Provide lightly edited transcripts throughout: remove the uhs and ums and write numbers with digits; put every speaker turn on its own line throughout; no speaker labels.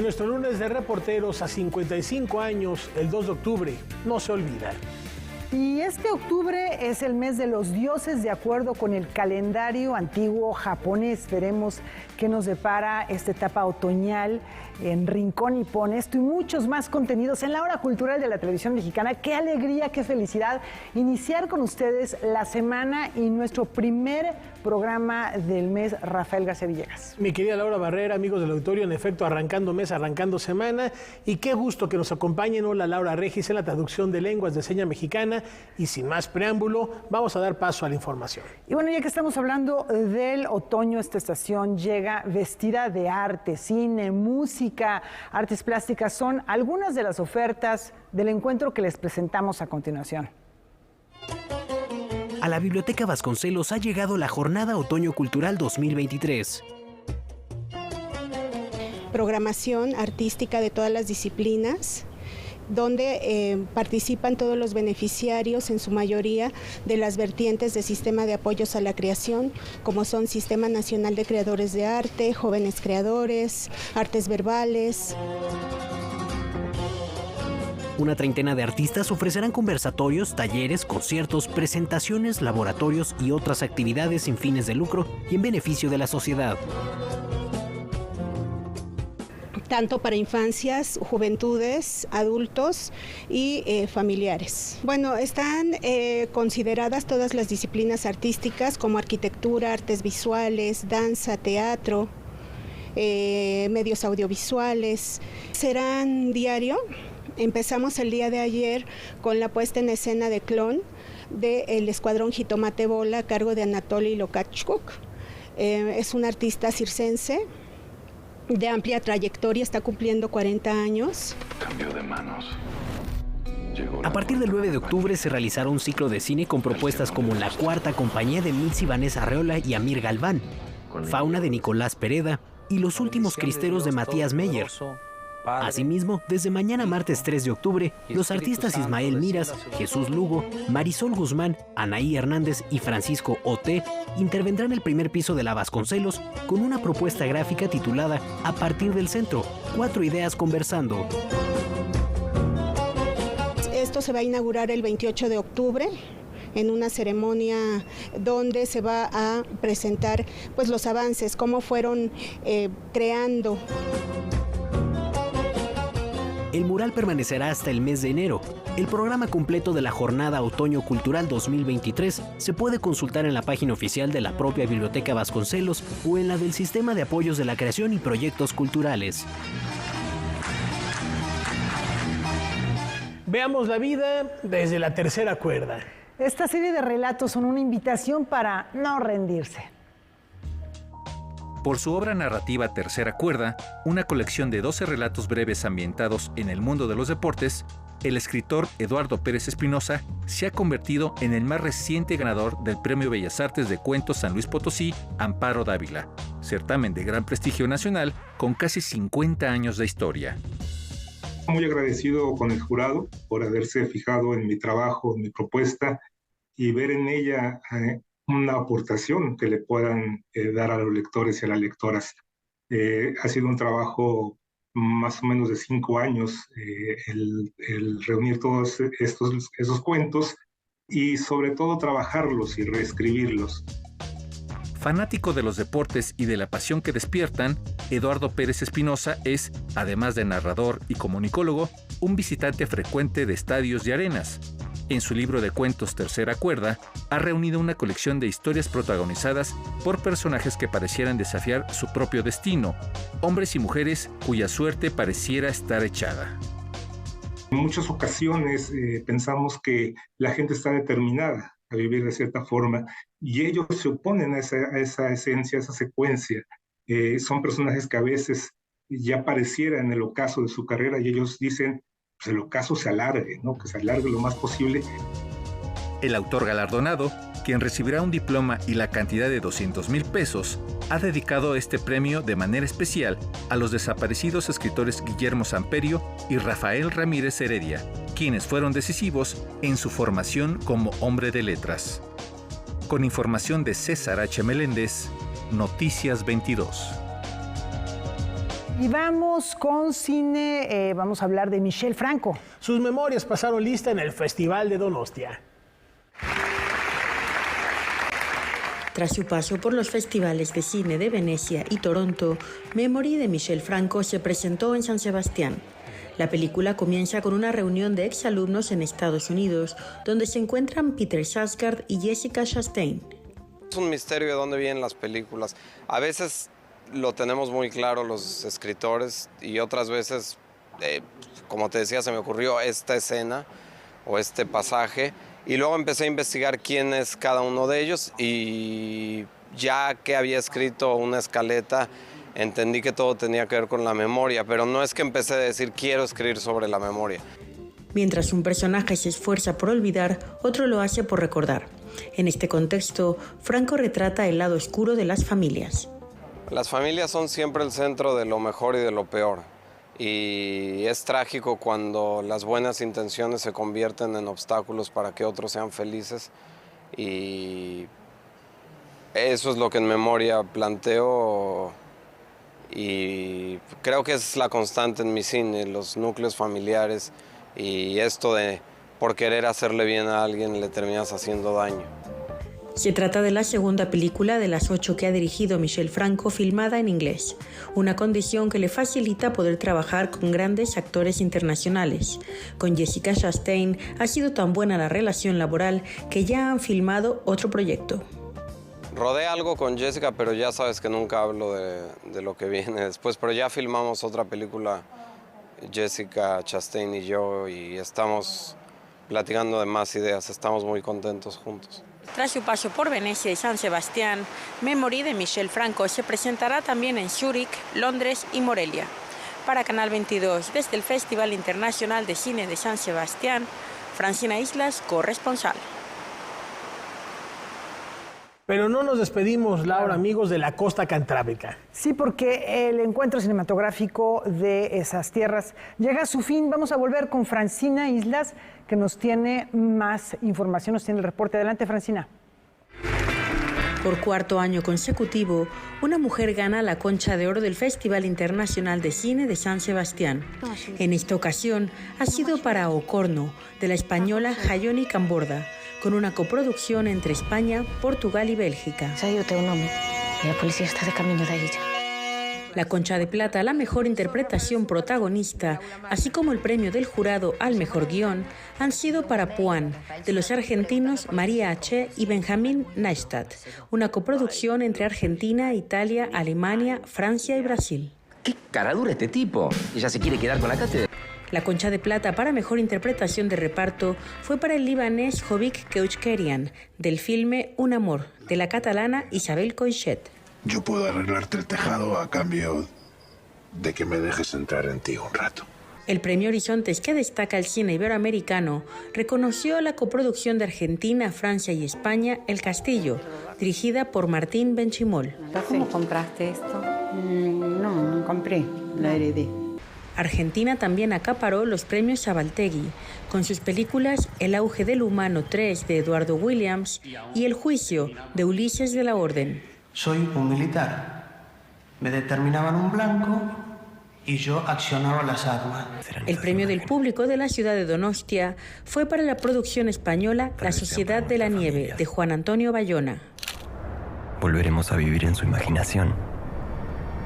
En nuestro lunes de reporteros, a 55 años, el 2 de octubre, no se olvida.
Y este octubre es el mes de los dioses de acuerdo con el calendario antiguo japonés. Veremos qué nos depara esta etapa otoñal en Rincón Nippon. Esto y muchos más contenidos en la hora cultural de la televisión mexicana. Qué alegría, qué felicidad iniciar con ustedes la semana y nuestro primer programa del mes, Rafael García Villegas.
Mi querida Laura Barrera, amigos del auditorio, en efecto, arrancando mes, arrancando semana. Y qué gusto que nos acompañen. Hola, Laura Regis, en la traducción de lenguas de seña mexicana. Y sin más preámbulo, vamos a dar paso a la información.
Y bueno, ya que estamos hablando del otoño, esta estación llega vestida de arte, cine, música, artes plásticas. Son algunas de las ofertas del encuentro que les presentamos a continuación.
A la Biblioteca Vasconcelos ha llegado la Jornada Otoño Cultural 2023.
Programación artística de todas las disciplinas, donde participan todos los beneficiarios, en su mayoría, de las vertientes del Sistema de Apoyos a la Creación, como son Sistema Nacional de Creadores de Arte, Jóvenes Creadores, Artes Verbales.
Una treintena de artistas ofrecerán conversatorios, talleres, conciertos, presentaciones, laboratorios y otras actividades sin fines de lucro y en beneficio de la sociedad.
Tanto para infancias, juventudes, adultos y familiares. Bueno, están consideradas todas las disciplinas artísticas como arquitectura, artes visuales, danza, teatro, medios audiovisuales. Serán diario. Empezamos el día de ayer con la puesta en escena de Clon del Escuadrón Jitomate Bola a cargo de Anatoly Lokachuk. Es un artista circense de amplia trayectoria, está cumpliendo 40 años.
Cambio de manos.
A partir del 9 de octubre se realizará un ciclo de cine con propuestas como La Cuarta Compañía de Mills y Vanessa Arreola y Amir Galván, Fauna de Nicolás Pereda y Los Últimos Cristeros de Matías Meyer. Asimismo, desde mañana martes 3 de octubre, los artistas Ismael Miras, Jesús Lugo, Marisol Guzmán, Anaí Hernández y Francisco Oté intervendrán el primer piso de la Vasconcelos con una propuesta gráfica titulada A partir del centro, 4 ideas conversando.
Esto se va a inaugurar el 28 de octubre. En una ceremonia donde se va a presentar pues, los avances, cómo fueron creando.
El mural permanecerá hasta el mes de enero. El programa completo de la Jornada Otoño Cultural 2023 se puede consultar en la página oficial de la propia Biblioteca Vasconcelos o en la del Sistema de Apoyos de la Creación y Proyectos Culturales.
Veamos la vida desde la tercera cuerda.
Esta serie de relatos son una invitación para no rendirse.
Por su obra narrativa Tercera Cuerda, una colección de 12 relatos breves ambientados en el mundo de los deportes, el escritor Eduardo Pérez Espinosa se ha convertido en el más reciente ganador del Premio Bellas Artes de Cuentos San Luis Potosí, Amparo Dávila, certamen de gran prestigio nacional con casi 50 años de historia.
Muy agradecido con el jurado por haberse fijado en mi trabajo, en mi propuesta y ver en ella una aportación que le puedan dar a los lectores y a las lectoras. Ha sido un trabajo más o menos de 5 años el reunir todos esos cuentos y sobre todo trabajarlos y reescribirlos.
Fanático de los deportes y de la pasión que despiertan, Eduardo Pérez Espinosa es, además de narrador y comunicólogo, un visitante frecuente de estadios y arenas. En su libro de cuentos Tercera Cuerda, ha reunido una colección de historias protagonizadas por personajes que parecieran desafiar su propio destino, hombres y mujeres cuya suerte pareciera estar echada.
En muchas ocasiones pensamos que la gente está determinada a vivir de cierta forma y ellos se oponen a esa esencia, a esa secuencia. Son personajes que a veces ya pareciera en el ocaso de su carrera y ellos dicen, pues el ocaso se alargue, ¿no? Que se alargue lo más posible.
El autor galardonado, quien recibirá un diploma y la cantidad de 200,000 pesos, ha dedicado este premio de manera especial a los desaparecidos escritores Guillermo Samperio y Rafael Ramírez Heredia, quienes fueron decisivos en su formación como hombre de letras. Con información de César H. Meléndez, Noticias 22.
Y vamos con cine, vamos a hablar de Michel Franco.
Sus memorias pasaron lista en el Festival de Donostia.
Tras su paso por los festivales de cine de Venecia y Toronto, Memory de Michel Franco se presentó en San Sebastián. La película comienza con una reunión de exalumnos en Estados Unidos, donde se encuentran Peter Sarsgaard y Jessica Chastain.
Es un misterio de dónde vienen las películas. A veces lo tenemos muy claro los escritores y otras veces, como te decía, se me ocurrió esta escena o este pasaje y luego empecé a investigar quién es cada uno de ellos y ya que había escrito una escaleta, entendí que todo tenía que ver con la memoria, pero no es que empecé a decir quiero escribir sobre la memoria.
Mientras un personaje se esfuerza por olvidar, otro lo hace por recordar. En este contexto, Franco retrata el lado oscuro de las familias.
Las familias son siempre el centro de lo mejor y de lo peor. Y es trágico cuando las buenas intenciones se convierten en obstáculos para que otros sean felices. Y eso es lo que en Memoria planteo. Y creo que es la constante en mi cine, los núcleos familiares y esto de por querer hacerle bien a alguien le terminas haciendo daño.
Se trata de la segunda película de las 8 que ha dirigido Michel Franco filmada en inglés, una condición que le facilita poder trabajar con grandes actores internacionales. Con Jessica Chastain ha sido tan buena la relación laboral que ya han filmado otro proyecto.
Rodé algo con Jessica, pero ya sabes que nunca hablo de lo que viene después, pero ya filmamos otra película, Jessica Chastain y yo, y estamos platicando de más ideas, estamos muy contentos juntos.
Tras su paso por Venecia y San Sebastián, Memory de Michel Franco se presentará también en Zúrich, Londres y Morelia. Para Canal 22, desde el Festival Internacional de Cine de San Sebastián, Francina Islas, corresponsal.
Pero no nos despedimos, Laura, amigos de la costa cantrábica.
Sí, porque el encuentro cinematográfico de esas tierras llega a su fin. Vamos a volver con Francina Islas, que nos tiene más información, nos tiene el reporte. Adelante, Francina.
Por cuarto año consecutivo, una mujer gana la Concha de Oro del Festival Internacional de Cine de San Sebastián. En esta ocasión ha sido para Ocorno, de la española Jayoni Camborda, con una coproducción entre España, Portugal y Bélgica.
La policía está de camino de ella.
La Concha de Plata a la mejor interpretación protagonista, así como el premio del jurado al mejor guión, han sido para Puan, de los argentinos María H. y Benjamín Neistat, una coproducción entre Argentina, Italia, Alemania, Francia y Brasil.
¡Qué cara dura este tipo! Ella se quiere quedar con la cátedra.
La Concha de Plata para mejor interpretación de reparto fue para el libanés Jovic Keuchkerian, del filme Un amor, de la catalana Isabel Coixet.
Yo puedo arreglarte el tejado a cambio de que me dejes entrar en ti un rato.
El premio Horizontes, que destaca el cine iberoamericano, reconoció la coproducción de Argentina, Francia y España, El Castillo, dirigida por Martín Benchimol.
¿Cómo compraste esto? No compré, la heredé.
Argentina también acaparó los premios Sabaltegui, con sus películas El auge del humano 3 de Eduardo Williams y El juicio de Ulises de la Orden.
Soy un militar. Me determinaban un blanco y yo accionaba las armas.
El premio del público de la ciudad de Donostia fue para la producción española La Sociedad de la Nieve, de Juan Antonio Bayona.
Volveremos a vivir en su imaginación.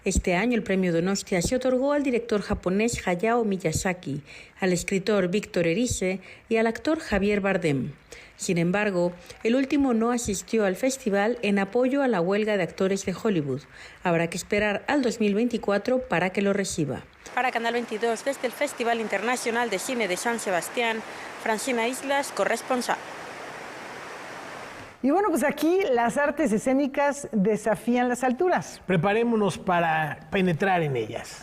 Este año el premio Donostia se otorgó al director japonés Hayao Miyazaki, al escritor Víctor Erice y al actor Javier Bardem. Sin embargo, el último no asistió al festival en apoyo a la huelga de actores de Hollywood. Habrá que esperar al 2024 para que lo reciba. Para Canal 22, desde el Festival Internacional de Cine de San Sebastián, Francina Islas, corresponsal.
Y bueno, pues aquí las artes escénicas desafían las alturas.
Preparémonos para penetrar en ellas.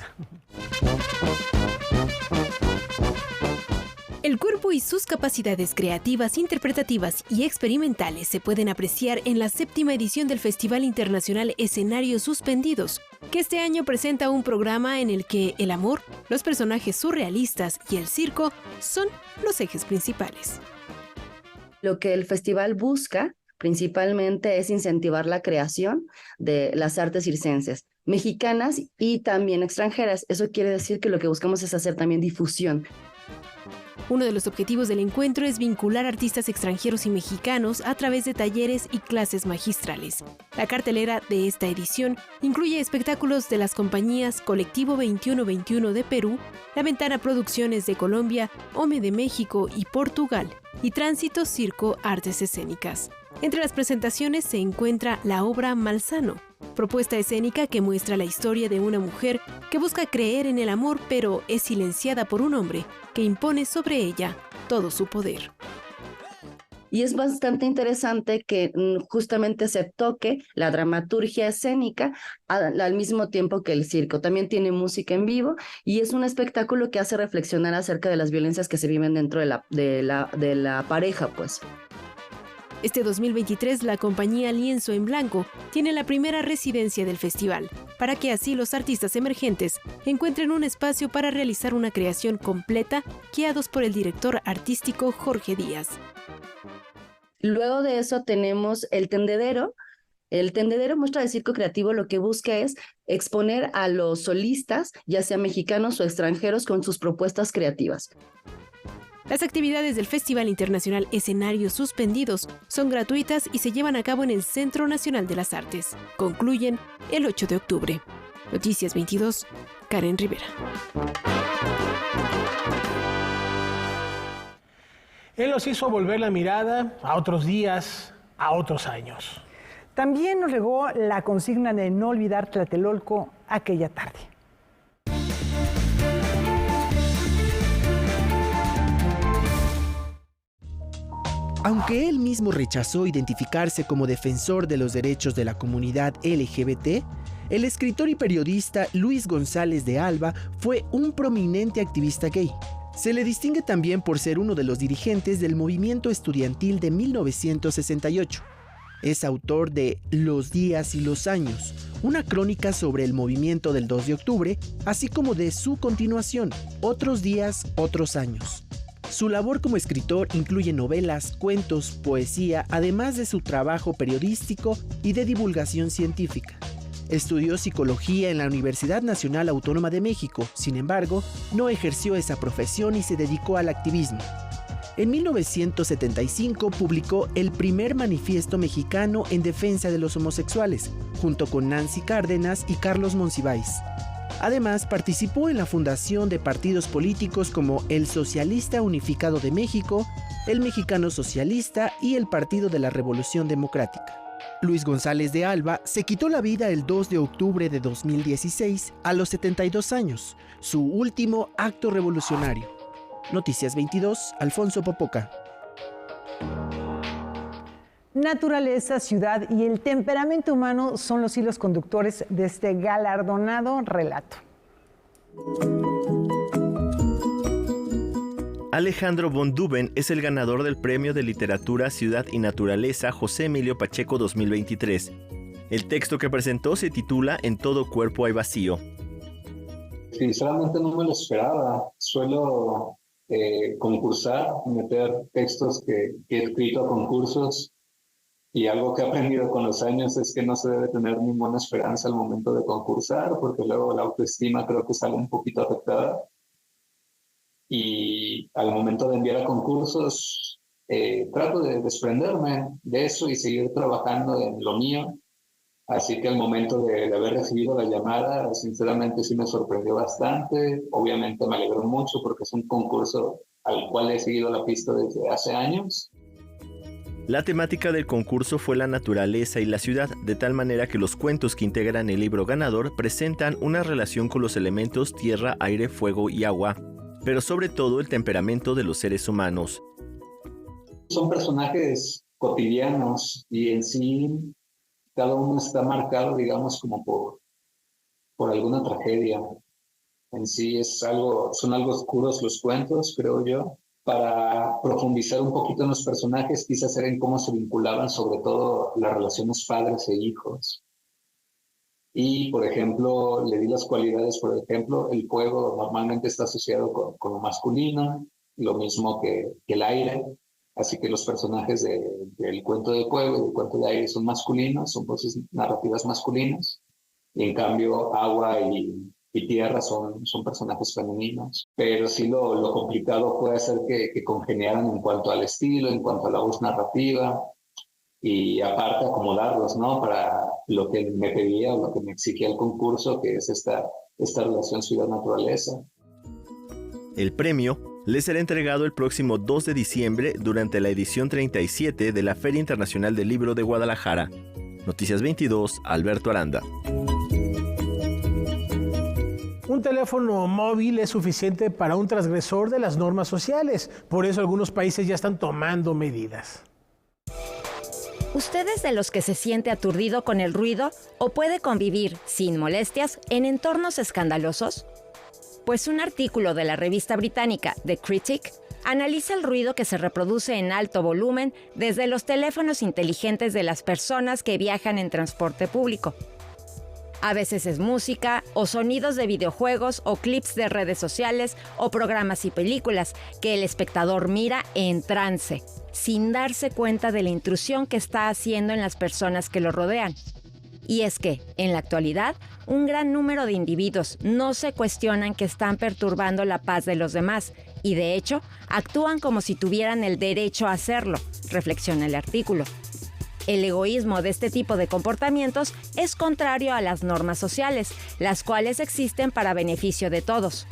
El cuerpo y sus capacidades creativas, interpretativas y experimentales se pueden apreciar en la 7ª edición del Festival Internacional Escenarios Suspendidos, que este año presenta un programa en el que el amor, los personajes surrealistas y el circo son los ejes principales.
Lo que el festival busca principalmente es incentivar la creación de las artes circenses, mexicanas y también extranjeras. Eso quiere decir que lo que buscamos es hacer también difusión.
Uno de los objetivos del encuentro es vincular artistas extranjeros y mexicanos a través de talleres y clases magistrales. La cartelera de esta edición incluye espectáculos de las compañías Colectivo 2121 de Perú, La Ventana Producciones de Colombia, OME de México y Portugal, y Tránsito Circo Artes Escénicas. Entre las presentaciones se encuentra la obra Malsano, propuesta escénica que muestra la historia de una mujer que busca creer en el amor pero es silenciada por un hombre que impone sobre ella todo su poder.
Y es bastante interesante que justamente se toque la dramaturgia escénica al mismo tiempo que el circo. También tiene música en vivo y es un espectáculo que hace reflexionar acerca de las violencias que se viven dentro de la pareja, pues.
Este 2023, la compañía Lienzo en Blanco tiene la primera residencia del festival, para que así los artistas emergentes encuentren un espacio para realizar una creación completa, guiados por el director artístico Jorge Díaz.
Luego de eso tenemos El Tendedero. El Tendedero, muestra de circo creativo, lo que busca es exponer a los solistas, ya sean mexicanos o extranjeros, con sus propuestas creativas.
Las actividades del Festival Internacional Escenarios Suspendidos son gratuitas y se llevan a cabo en el Centro Nacional de las Artes. Concluyen el 8 de octubre. Noticias 22, Karen Rivera.
Él nos hizo volver la mirada a otros días, a otros años.
También nos legó la consigna de no olvidar Tlatelolco aquella tarde.
Aunque él mismo rechazó identificarse como defensor de los derechos de la comunidad LGBT, el escritor y periodista Luis González de Alba fue un prominente activista gay. Se le distingue también por ser uno de los dirigentes del movimiento estudiantil de 1968. Es autor de Los días y los años, una crónica sobre el movimiento del 2 de octubre, así como de su continuación, Otros días, otros años. Su labor como escritor incluye novelas, cuentos, poesía, además de su trabajo periodístico y de divulgación científica. Estudió psicología en la Universidad Nacional Autónoma de México, sin embargo, no ejerció esa profesión y se dedicó al activismo. En 1975 publicó el primer manifiesto mexicano en defensa de los homosexuales, junto con Nancy Cárdenas y Carlos Monsiváis. Además, participó en la fundación de partidos políticos como el Socialista Unificado de México, el Mexicano Socialista y el Partido de la Revolución Democrática. Luis González de Alba se quitó la vida el 2 de octubre de 2016 a los 72 años, su último acto revolucionario. Noticias 22, Alfonso Popoca.
Naturaleza, ciudad y el temperamento humano son los hilos conductores de este galardonado relato.
Alejandro von Duben es el ganador del Premio de Literatura, Ciudad y Naturaleza José Emilio Pacheco 2023. El texto que presentó se titula En todo cuerpo hay vacío.
Sinceramente no me lo esperaba. Suelo concursar, meter textos que he escrito a concursos, y algo que he aprendido con los años es que no se debe tener ninguna esperanza al momento de concursar, porque luego la autoestima creo que sale un poquito afectada. Y al momento de enviar a concursos, trato de desprenderme de eso y seguir trabajando en lo mío. Así que al momento de haber recibido la llamada, sinceramente sí me sorprendió bastante. Obviamente me alegró mucho porque es un concurso al cual he seguido la pista desde hace años.
La temática del concurso fue la naturaleza y la ciudad, de tal manera que los cuentos que integran el libro ganador presentan una relación con los elementos tierra, aire, fuego y agua, pero sobre todo el temperamento de los seres humanos.
Son personajes cotidianos y en sí cada uno está marcado, digamos, como por alguna tragedia. En sí son algo oscuros los cuentos, creo yo. Para profundizar un poquito en los personajes, quise hacer en cómo se vinculaban sobre todo las relaciones padres e hijos. Y, por ejemplo, le di las cualidades, por ejemplo, el fuego normalmente está asociado con lo masculino, lo mismo que el aire. Así que los personajes del cuento de fuego y del cuento de aire son masculinos, son voces narrativas masculinas. y en cambio agua y tierra son personajes femeninos. Pero sí lo complicado puede ser que congeniaran en cuanto al estilo, en cuanto a la voz narrativa, y aparte acomodarlos, ¿no? Para lo que me pedía o lo que me exigía el concurso, que es esta relación ciudad-naturaleza.
El premio le será entregado el próximo 2 de diciembre durante la edición 37 de la Feria Internacional del Libro de Guadalajara. Noticias 22, Alberto Aranda.
Un teléfono móvil es suficiente para un transgresor de las normas sociales. Por eso algunos países ya están tomando medidas.
¿Usted es de los que se siente aturdido con el ruido o puede convivir sin molestias en entornos escandalosos? Pues un artículo de la revista británica The Critic analiza el ruido que se reproduce en alto volumen desde los teléfonos inteligentes de las personas que viajan en transporte público. A veces es música o sonidos de videojuegos o clips de redes sociales o programas y películas que el espectador mira en trance, sin darse cuenta de la intrusión que está haciendo en las personas que lo rodean. Y es que, en la actualidad, un gran número de individuos no se cuestionan que están perturbando la paz de los demás y, de hecho, actúan como si tuvieran el derecho a hacerlo, reflexiona el artículo. El egoísmo de este tipo de comportamientos es contrario a las normas sociales, las cuales existen para beneficio de todos.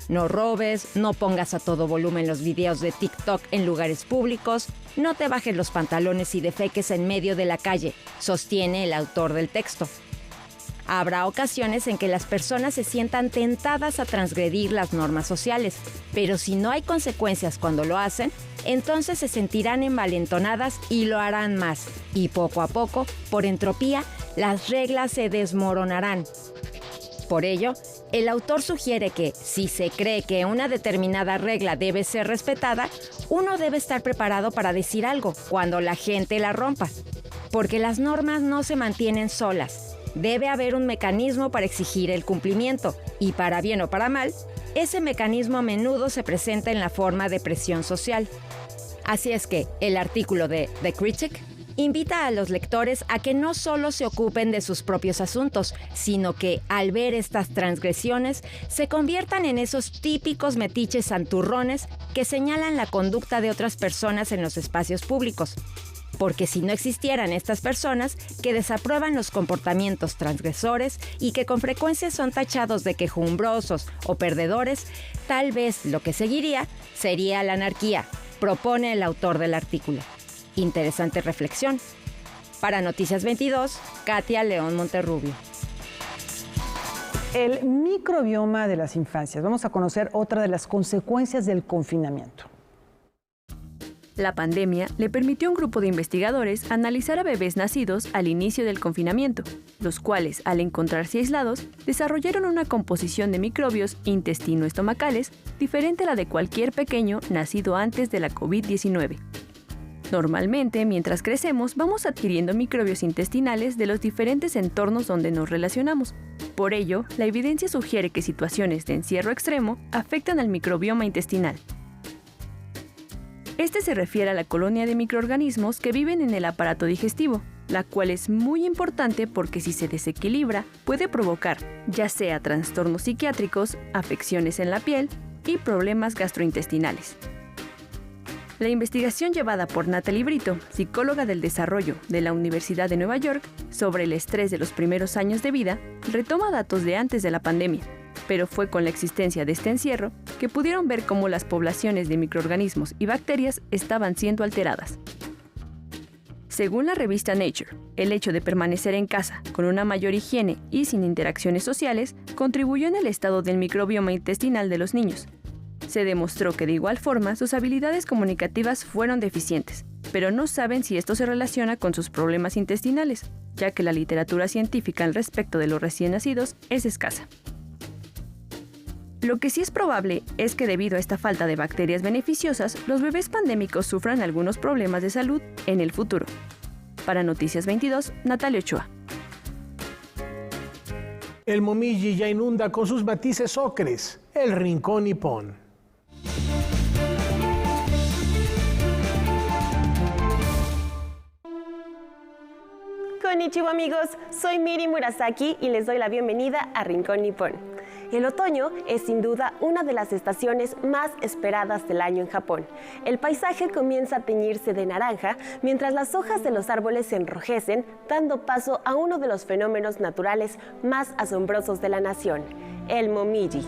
No robes, no pongas a todo volumen los videos de TikTok en lugares públicos, no te bajes los pantalones y defeques en medio de la calle, sostiene el autor del texto. Habrá ocasiones en que las personas se sientan tentadas a transgredir las normas sociales, pero si no hay consecuencias cuando lo hacen, entonces se sentirán envalentonadas y lo harán más. Y poco a poco, por entropía, las reglas se desmoronarán. Por ello, el autor sugiere que, si se cree que una determinada regla debe ser respetada, uno debe estar preparado para decir algo cuando la gente la rompa. Porque las normas no se mantienen solas. Debe haber un mecanismo para exigir el cumplimiento, y para bien o para mal, ese mecanismo a menudo se presenta en la forma de presión social. Así es que el artículo de The Critic invita a los lectores a que no solo se ocupen de sus propios asuntos, sino que, al ver estas transgresiones, se conviertan en esos típicos metiches santurrones que señalan la conducta de otras personas en los espacios públicos. Porque si no existieran estas personas que desaprueban los comportamientos transgresores y que con frecuencia son tachados de quejumbrosos o perdedores, tal vez lo que seguiría sería la anarquía, propone el autor del artículo. Interesante reflexión. Para Noticias 22, Katia León Monterrubio.
El microbioma de las infancias. Vamos a conocer otra de las consecuencias del confinamiento.
La pandemia le permitió a un grupo de investigadores analizar a bebés nacidos al inicio del confinamiento, los cuales, al encontrarse aislados, desarrollaron una composición de microbios intestino-estomacales diferente a la de cualquier pequeño nacido antes de la COVID-19. Normalmente, mientras crecemos, vamos adquiriendo microbios intestinales de los diferentes entornos donde nos relacionamos. Por ello, la evidencia sugiere que situaciones de encierro extremo afectan al microbioma intestinal. Este se refiere a la colonia de microorganismos que viven en el aparato digestivo, la cual es muy importante porque si se desequilibra puede provocar ya sea trastornos psiquiátricos, afecciones en la piel y problemas gastrointestinales. La investigación llevada por Natalie Brito, psicóloga del desarrollo de la Universidad de Nueva York, sobre el estrés de los primeros años de vida, retoma datos de antes de la pandemia, pero fue con la existencia de este encierro que pudieron ver cómo las poblaciones de microorganismos y bacterias estaban siendo alteradas. Según la revista Nature, el hecho de permanecer en casa con una mayor higiene y sin interacciones sociales contribuyó en el estado del microbioma intestinal de los niños. Se demostró que de igual forma sus habilidades comunicativas fueron deficientes, pero no saben si esto se relaciona con sus problemas intestinales, ya que la literatura científica al respecto de los recién nacidos es escasa. Lo que sí es probable es que debido a esta falta de bacterias beneficiosas, los bebés pandémicos sufran algunos problemas de salud en el futuro. Para Noticias 22, Natalia Ochoa.
El Momiji ya inunda con sus matices ocres el rincón nipón.
Konnichiwa amigos, soy Miri Murasaki y les doy la bienvenida a Rincón Nippon. El otoño es sin duda una de las estaciones más esperadas del año en Japón. El paisaje comienza a teñirse de naranja mientras las hojas de los árboles se enrojecen, dando paso a uno de los fenómenos naturales más asombrosos de la nación, el momiji.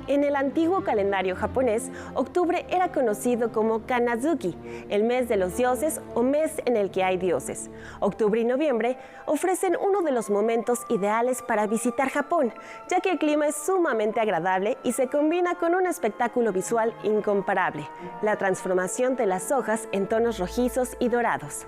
En el antiguo calendario japonés, octubre era conocido como Kanazuki, el mes de los dioses o mes en el que hay dioses. Octubre y noviembre ofrecen uno de los momentos ideales para visitar Japón, ya que el clima es sumamente agradable y se combina con un espectáculo visual incomparable, la transformación de las hojas en tonos rojizos y dorados.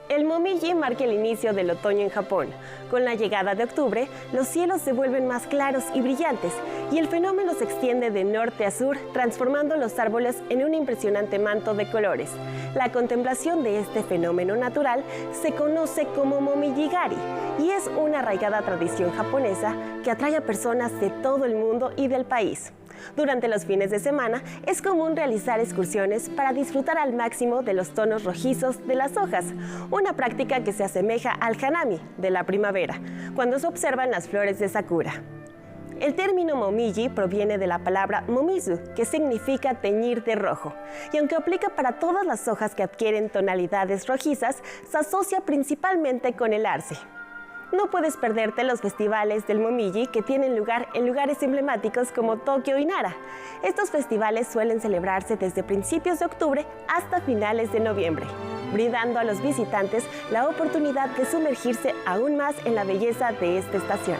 El momiji marca el inicio del otoño en Japón. Con la llegada de octubre, los cielos se vuelven más claros y brillantes y el fenómeno se extiende de norte a sur, transformando los árboles en un impresionante manto de colores. La contemplación de este fenómeno natural se conoce como momijigari y es una arraigada tradición japonesa que atrae a personas de todo el mundo y del país. Durante los fines de semana es común realizar excursiones para disfrutar al máximo de los tonos rojizos de las hojas, una práctica que se asemeja al hanami de la primavera, cuando se observan las flores de sakura. El término momiji proviene de la palabra momizu, que significa teñir de rojo, y aunque aplica para todas las hojas que adquieren tonalidades rojizas, se asocia principalmente con el arce. No puedes perderte los festivales del momiji que tienen lugar en lugares emblemáticos como Tokio y Nara. Estos festivales suelen celebrarse desde principios de octubre hasta finales de noviembre, brindando a los visitantes la oportunidad de sumergirse aún más en la belleza de esta estación.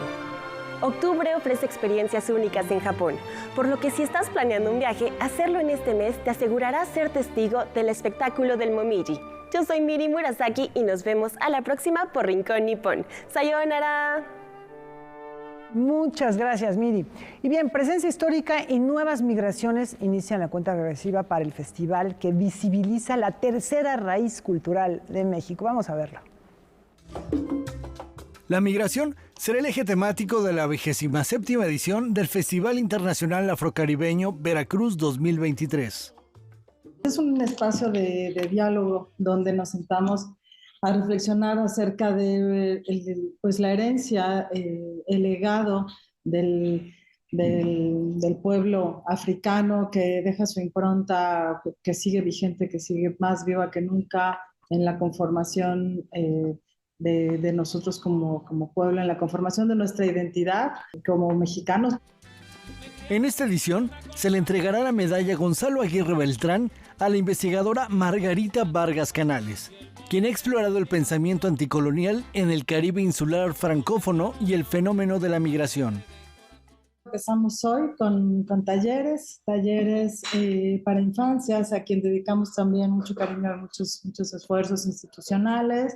Octubre ofrece experiencias únicas en Japón, por lo que si estás planeando un viaje, hacerlo en este mes te asegurará ser testigo del espectáculo del momiji. Yo soy Miri Murasaki y nos vemos a la próxima por Rincón Nippon. ¡Sayonara!
Muchas gracias, Miri. Y bien, presencia histórica y nuevas migraciones inician la cuenta regresiva para el festival que visibiliza la tercera raíz cultural de México. Vamos a verlo.
La migración será el eje temático de la 27ª edición del Festival Internacional Afrocaribeño Veracruz 2023.
Es un espacio de diálogo donde nos sentamos a reflexionar acerca de pues, la herencia, el legado del pueblo africano que deja su impronta, que sigue vigente, que sigue más viva que nunca en la conformación de nosotros como pueblo, en la conformación de nuestra identidad como mexicanos.
En esta edición se le entregará la medalla Gonzalo Aguirre Beltrán a la investigadora Margarita Vargas Canales, quien ha explorado el pensamiento anticolonial en el Caribe insular francófono y el fenómeno de la migración.
Empezamos hoy con talleres para infancias, a quien dedicamos también mucho cariño, muchos esfuerzos institucionales,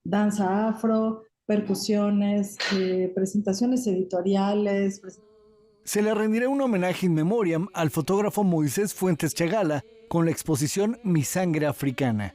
danza afro, percusiones, presentaciones editoriales.
Se le rendirá un homenaje in memoriam al fotógrafo Moisés Fuentes Chagala con la exposición Mi Sangre Africana.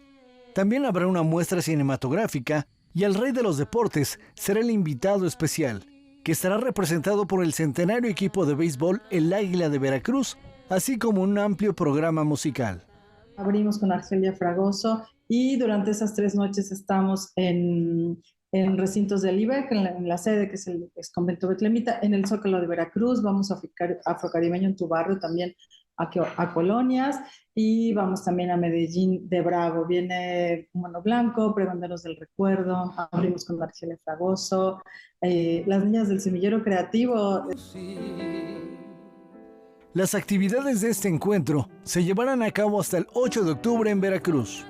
También habrá una muestra cinematográfica y el rey de los deportes será el invitado especial, que estará representado por el centenario equipo de béisbol El Águila de Veracruz, así como un amplio programa musical.
Abrimos con Argelia Fragoso y durante esas 3 noches estamos en recintos del IBEC, en la sede que es el Convento Betlemita, en el Zócalo de Veracruz, vamos a Afrocaribeño en tu barrio, también a Colonias, y vamos también a Medellín de Bravo. Viene Humano Blanco, Pregonderos del Recuerdo, abrimos con Argelia Fragoso, las niñas del Semillero Creativo.
Las actividades de este encuentro se llevarán a cabo hasta el 8 de octubre en Veracruz.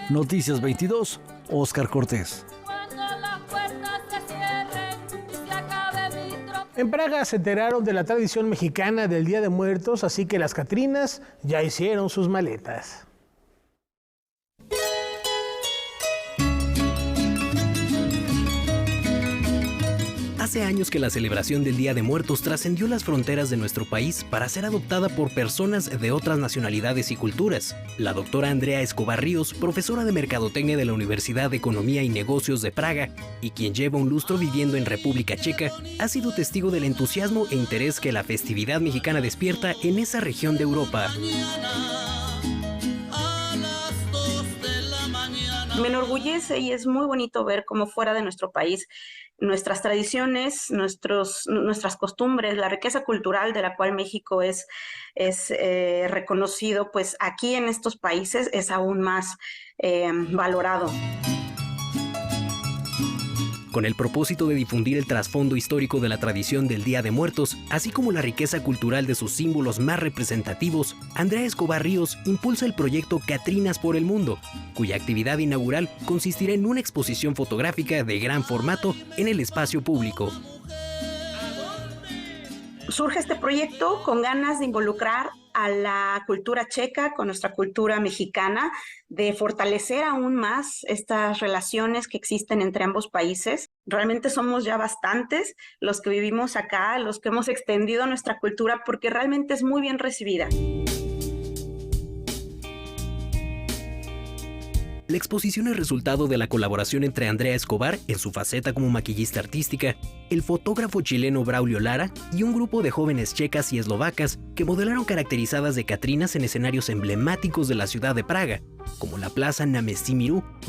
Noticias 22, Óscar Cortés.
En Praga se enteraron de la tradición mexicana del Día de Muertos, así que las catrinas ya hicieron sus maletas.
Hace años que la celebración del Día de Muertos trascendió las fronteras de nuestro país para ser adoptada por personas de otras nacionalidades y culturas. La doctora Andrea Escobar Ríos, profesora de Mercadotecnia de la Universidad de Economía y Negocios de Praga, y quien lleva un lustro viviendo en República Checa, ha sido testigo del entusiasmo e interés que la festividad mexicana despierta en esa región de Europa.
Me enorgullece y es muy bonito ver cómo fuera de nuestro país nuestras tradiciones, nuestras costumbres, la riqueza cultural de la cual México es reconocido, pues aquí en estos países es aún más valorado.
Con el propósito de difundir el trasfondo histórico de la tradición del Día de Muertos, así como la riqueza cultural de sus símbolos más representativos, Andrea Escobar Ríos impulsa el proyecto Catrinas por el Mundo, cuya actividad inaugural consistirá en una exposición fotográfica de gran formato en el espacio público.
Surge este proyecto con ganas de involucrar a la cultura checa con nuestra cultura mexicana, de fortalecer aún más estas relaciones que existen entre ambos países. Realmente somos ya bastantes los que vivimos acá, los que hemos extendido nuestra cultura, porque realmente es muy bien recibida.
La exposición es resultado de la colaboración entre Andrea Escobar, en su faceta como maquillista artística, el fotógrafo chileno Braulio Lara y un grupo de jóvenes checas y eslovacas que modelaron caracterizadas de Catrinas en escenarios emblemáticos de la ciudad de Praga, como la Plaza Námestí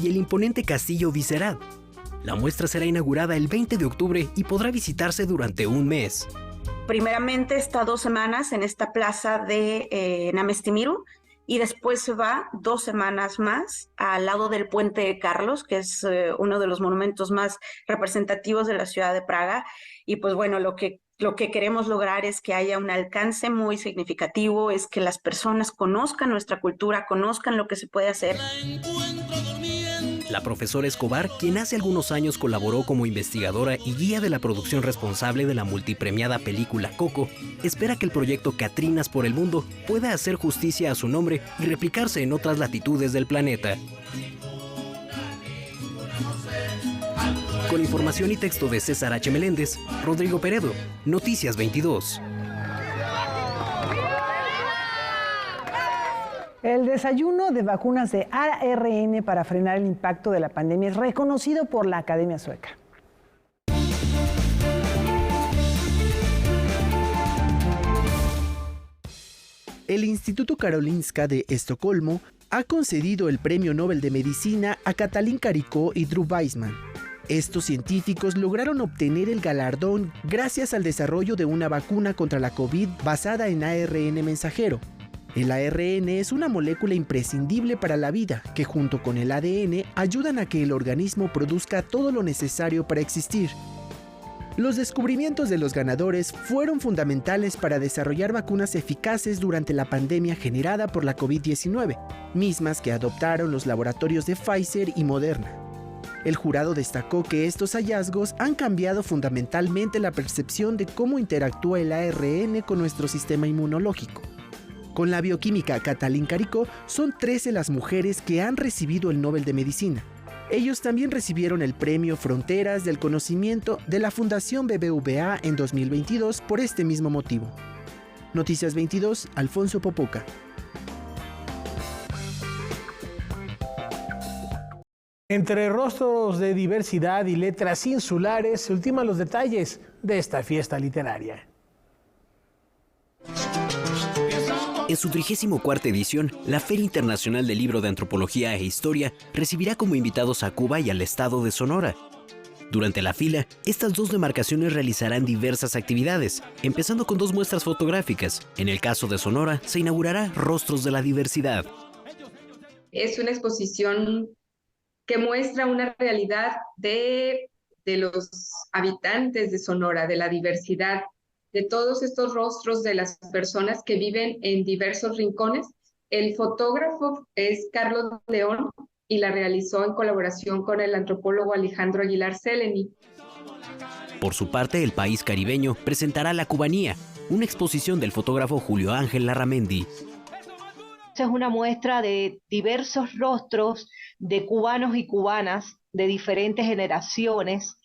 y el imponente Castillo Vyšehrad. La muestra será inaugurada el 20 de octubre y podrá visitarse durante un mes.
Primeramente está 2 semanas en esta plaza de Námestí y después se va 2 semanas más al lado del Puente de Carlos, que es uno de los monumentos más representativos de la ciudad de Praga. Y pues bueno, lo que queremos lograr es que haya un alcance muy significativo, es que las personas conozcan nuestra cultura, conozcan lo que se puede hacer.
La profesora Escobar, quien hace algunos años colaboró como investigadora y guía de la producción responsable de la multipremiada película Coco, espera que el proyecto Catrinas por el Mundo pueda hacer justicia a su nombre y replicarse en otras latitudes del planeta. Con información y texto de César H. Meléndez, Rodrigo Peredo, Noticias 22.
El desayuno de vacunas de ARN para frenar el impacto de la pandemia es reconocido por la Academia Sueca.
El Instituto Karolinska de Estocolmo ha concedido el Premio Nobel de Medicina a Katalin Karikó y Drew Weissman. Estos científicos lograron obtener el galardón gracias al desarrollo de una vacuna contra la COVID basada en ARN mensajero. El ARN es una molécula imprescindible para la vida que, junto con el ADN, ayudan a que el organismo produzca todo lo necesario para existir. Los descubrimientos de los ganadores fueron fundamentales para desarrollar vacunas eficaces durante la pandemia generada por la COVID-19, mismas que adoptaron los laboratorios de Pfizer y Moderna. El jurado destacó que estos hallazgos han cambiado fundamentalmente la percepción de cómo interactúa el ARN con nuestro sistema inmunológico. Con la bioquímica Katalin Karikó, son 13 las mujeres que han recibido el Nobel de Medicina. Ellos también recibieron el Premio Fronteras del Conocimiento de la Fundación BBVA en 2022 por este mismo motivo. Noticias 22, Alfonso Popoca.
Entre rostros de diversidad y letras insulares se ultiman los detalles de esta fiesta literaria.
En su 34ª edición, la Feria Internacional del Libro de Antropología e Historia recibirá como invitados a Cuba y al estado de Sonora. Durante la fila, estas 2 demarcaciones realizarán diversas actividades, empezando con 2 muestras fotográficas. En el caso de Sonora, se inaugurará Rostros de la Diversidad.
Es una exposición que muestra una realidad de los habitantes de Sonora, de la diversidad, de todos estos rostros de las personas que viven en diversos rincones. El fotógrafo es Carlos León y la realizó en colaboración con el antropólogo Alejandro Aguilar Seleni.
Por su parte, el país caribeño presentará La Cubanía, una exposición del fotógrafo Julio Ángel Larramendi.
Es una muestra de diversos rostros de cubanos y cubanas de diferentes generaciones,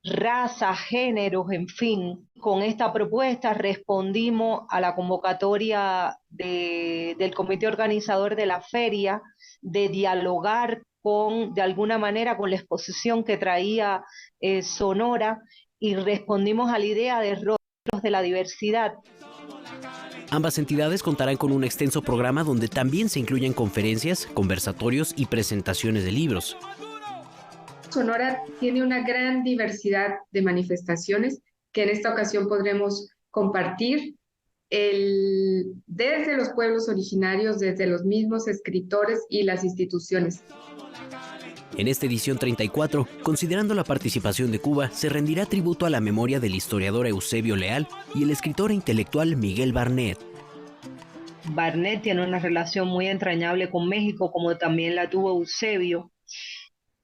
razas, géneros, en fin. Con esta propuesta respondimos a la convocatoria del comité organizador de la feria de dialogar de alguna manera con la exposición que traía Sonora, y respondimos a la idea de rostros de la diversidad.
Ambas entidades contarán con un extenso programa donde también se incluyen conferencias, conversatorios y presentaciones de libros.
Sonora tiene una gran diversidad de manifestaciones que en esta ocasión podremos compartir desde los pueblos originarios, desde los mismos escritores y las instituciones.
En esta edición 34, considerando la participación de Cuba, se rendirá tributo a la memoria del historiador Eusebio Leal y el escritor e intelectual Miguel Barnett.
Barnett tiene una relación muy entrañable con México, como también la tuvo Eusebio.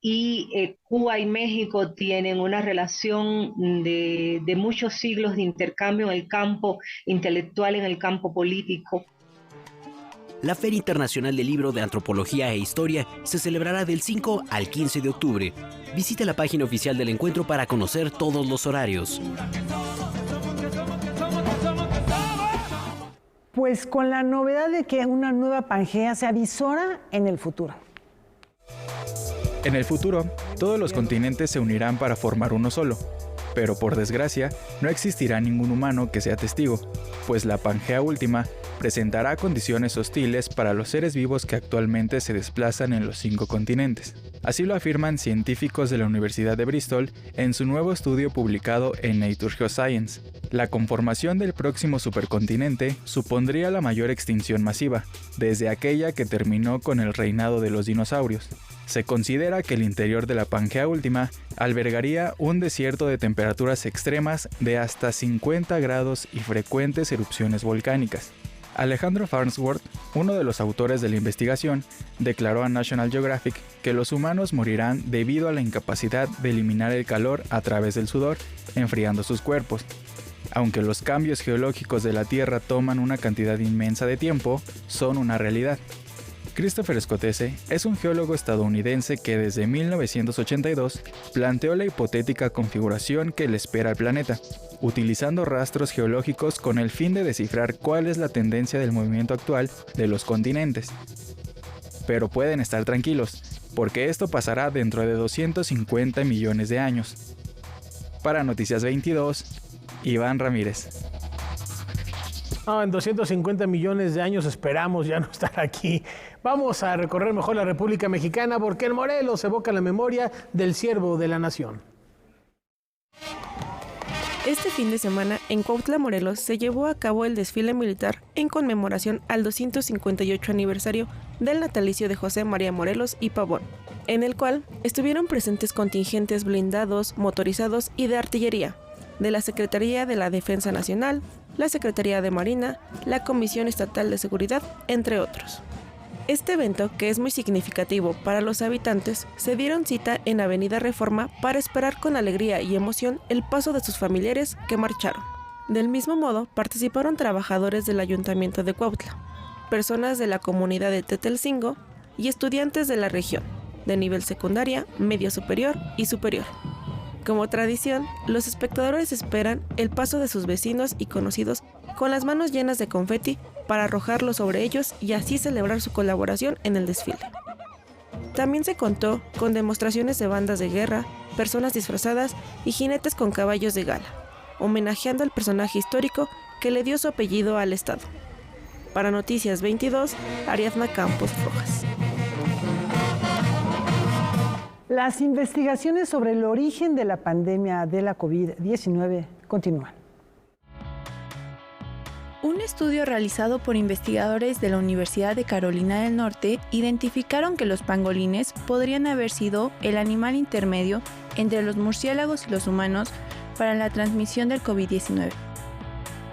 Y Cuba y México tienen una relación de muchos siglos de intercambio en el campo intelectual, en el campo político.
La Feria Internacional del Libro de Antropología e Historia se celebrará del 5 al 15 de octubre. Visite la página oficial del encuentro para conocer todos los horarios.
Pues con la novedad de que una nueva Pangea se avisora en el futuro.
En el futuro, todos los continentes se unirán para formar uno solo, pero por desgracia, no existirá ningún humano que sea testigo, pues la Pangea Última presentará condiciones hostiles para los seres vivos que actualmente se desplazan en los 5 continentes. Así lo afirman científicos de la Universidad de Bristol en su nuevo estudio publicado en Nature Geoscience. La conformación del próximo supercontinente supondría la mayor extinción masiva, desde aquella que terminó con el reinado de los dinosaurios. Se considera que el interior de la Pangea Última albergaría un desierto de temperaturas extremas de hasta 50 grados y frecuentes erupciones volcánicas. Alejandro Farnsworth, uno de los autores de la investigación, declaró a National Geographic que los humanos morirán debido a la incapacidad de eliminar el calor a través del sudor, enfriando sus cuerpos. Aunque los cambios geológicos de la Tierra toman una cantidad inmensa de tiempo, son una realidad. Christopher Scotese es un geólogo estadounidense que desde 1982 planteó la hipotética configuración que le espera al planeta, utilizando rastros geológicos con el fin de descifrar cuál es la tendencia del movimiento actual de los continentes. Pero pueden estar tranquilos, porque esto pasará dentro de 250 millones de años. Para Noticias 22, Iván Ramírez.
En 250 millones de años esperamos ya no estar aquí. Vamos a recorrer mejor la República Mexicana porque en Morelos evoca la memoria del siervo de la nación.
Este fin de semana, en Cuautla, Morelos, se llevó a cabo el desfile militar en conmemoración al 258 aniversario del natalicio de José María Morelos y Pavón, en el cual estuvieron presentes contingentes blindados, motorizados y de artillería, de la Secretaría de la Defensa Nacional, la Secretaría de Marina, la Comisión Estatal de Seguridad, entre otros. Este evento, que es muy significativo para los habitantes, se dieron cita en Avenida Reforma para esperar con alegría y emoción el paso de sus familiares que marcharon. Del mismo modo, participaron trabajadores del Ayuntamiento de Cuautla, personas de la comunidad de Tetelcingo y estudiantes de la región, de nivel secundaria, media superior y superior. Como tradición, los espectadores esperan el paso de sus vecinos y conocidos con las manos llenas de confeti para arrojarlo sobre ellos y así celebrar su colaboración en el desfile. También se contó con demostraciones de bandas de guerra, personas disfrazadas y jinetes con caballos de gala, homenajeando al personaje histórico que le dio su apellido al estado. Para Noticias 22, Ariadna Campos Rojas.
Las investigaciones sobre el origen de la pandemia de la COVID-19 continúan.
Un estudio realizado por investigadores de la Universidad de Carolina del Norte identificaron que los pangolines podrían haber sido el animal intermedio entre los murciélagos y los humanos para la transmisión del COVID-19.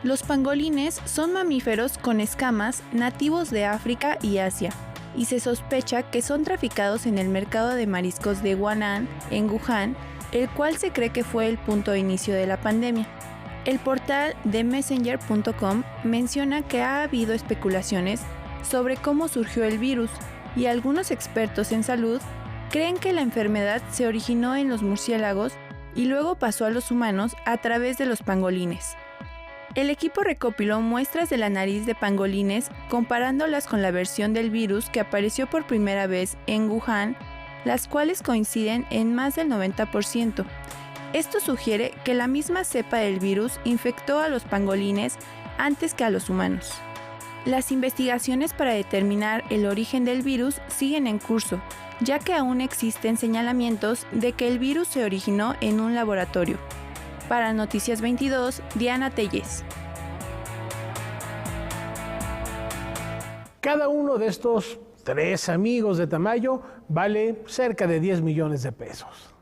Los pangolines son mamíferos con escamas nativos de África y Asia, y se sospecha que son traficados en el mercado de mariscos de Guanan, en Wuhan, el cual se cree que fue el punto de inicio de la pandemia. El portal de Messenger.com menciona que ha habido especulaciones sobre cómo surgió el virus y algunos expertos en salud creen que la enfermedad se originó en los murciélagos y luego pasó a los humanos a través de los pangolines. El equipo recopiló muestras de la nariz de pangolines comparándolas con la versión del virus que apareció por primera vez en Wuhan, las cuales coinciden en más del 90%. Esto sugiere que la misma cepa del virus infectó a los pangolines antes que a los humanos. Las investigaciones para determinar el origen del virus siguen en curso, ya que aún existen señalamientos de que el virus se originó en un laboratorio. Para Noticias 22, Diana Telles.
Cada uno de estos 3 amigos de Tamayo vale cerca de 10 millones de pesos.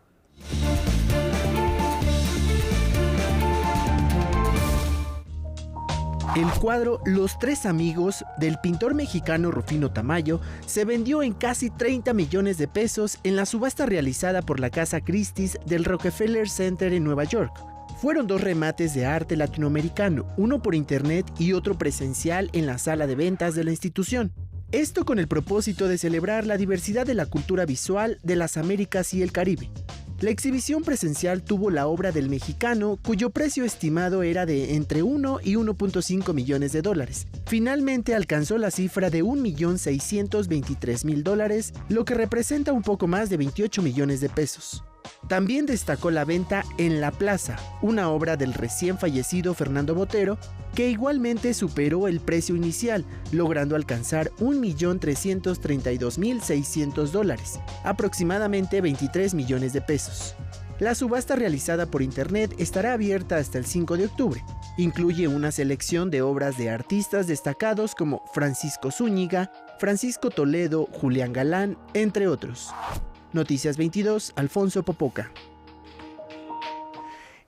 El cuadro Los 3 amigos del pintor mexicano Rufino Tamayo se vendió en casi 30 millones de pesos en la subasta realizada por la Casa Christie's del Rockefeller Center en Nueva York. Fueron 2 remates de arte latinoamericano, uno por internet y otro presencial en la sala de ventas de la institución. Esto con el propósito de celebrar la diversidad de la cultura visual de las Américas y el Caribe. La exhibición presencial tuvo la obra del mexicano, cuyo precio estimado era de entre 1 y 1.5 millones de dólares. Finalmente alcanzó la cifra de $1.623.000, lo que representa un poco más de 28 millones de pesos. También destacó la venta En la Plaza, una obra del recién fallecido Fernando Botero, que igualmente superó el precio inicial, logrando alcanzar $1.332.600, aproximadamente 23 millones de pesos. La subasta realizada por internet estará abierta hasta el 5 de octubre. Incluye una selección de obras de artistas destacados como Francisco Zúñiga, Francisco Toledo, Julián Galán, entre otros. Noticias 22, Alfonso Popoca.